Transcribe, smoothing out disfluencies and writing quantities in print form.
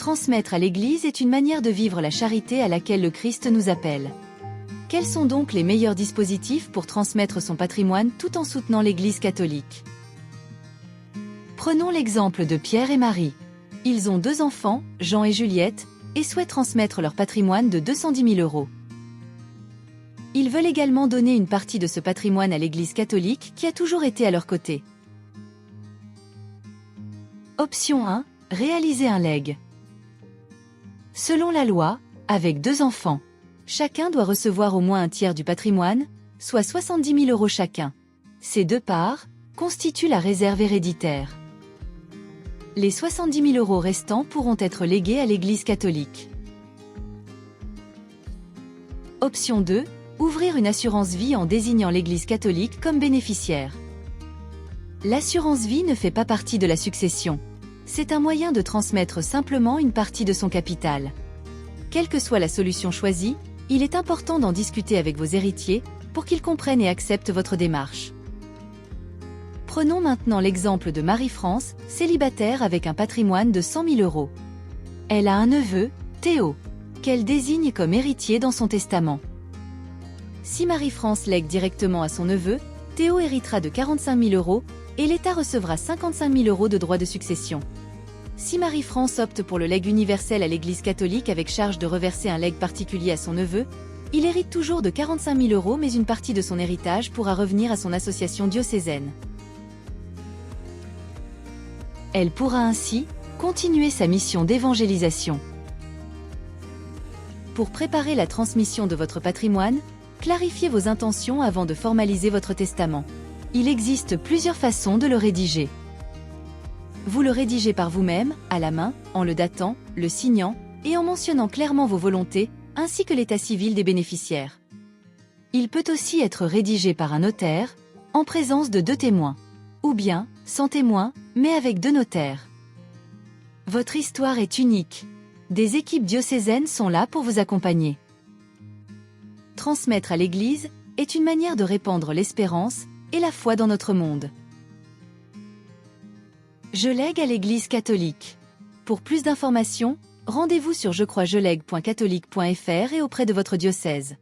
Transmettre à l'Église est une manière de vivre la charité à laquelle le Christ nous appelle. Quels sont donc les meilleurs dispositifs pour transmettre son patrimoine tout en soutenant l'Église catholique? Prenons l'exemple de Pierre et Marie. Ils ont 2 enfants, Jean et Juliette, et souhaitent transmettre leur patrimoine de 210 000 €. Ils veulent également donner une partie de ce patrimoine à l'Église catholique qui a toujours été à leur côté. Option 1. Réaliser un legs. Selon la loi, avec 2 enfants, chacun doit recevoir au moins un tiers du patrimoine, soit 70 000 € chacun. Ces 2 parts constituent la réserve héréditaire. Les 70 000 € restants pourront être légués à l'Église catholique. Option 2. Ouvrir une assurance vie en désignant l'Église catholique comme bénéficiaire. L'assurance vie ne fait pas partie de la succession. C'est un moyen de transmettre simplement une partie de son capital. Quelle que soit la solution choisie, il est important d'en discuter avec vos héritiers pour qu'ils comprennent et acceptent votre démarche. Prenons maintenant l'exemple de Marie-France, célibataire avec un patrimoine de 100 000 €. Elle a un neveu, Théo, qu'elle désigne comme héritier dans son testament. Si Marie-France lègue directement à son neveu, Théo héritera de 45 000 € et l'État recevra 55 000 € de droits de succession. Si Marie-France opte pour le legs universel à l'Église catholique avec charge de reverser un legs particulier à son neveu, il hérite toujours de 45 000 € mais une partie de son héritage pourra revenir à son association diocésaine. Elle pourra ainsi continuer sa mission d'évangélisation. Pour préparer la transmission de votre patrimoine, clarifiez vos intentions avant de formaliser votre testament. Il existe plusieurs façons de le rédiger. Vous le rédigez par vous-même, à la main, en le datant, le signant, et en mentionnant clairement vos volontés, ainsi que l'état civil des bénéficiaires. Il peut aussi être rédigé par un notaire, en présence de 2 témoins. Ou bien, sans témoins, mais avec 2 notaires. Votre histoire est unique. Des équipes diocésaines sont là pour vous accompagner. Transmettre à l'Église est une manière de répandre l'espérance et la foi dans notre monde. Je lègue à l'Église catholique. Pour plus d'informations, rendez-vous sur jecroisjelègue.catholique.fr et auprès de votre diocèse.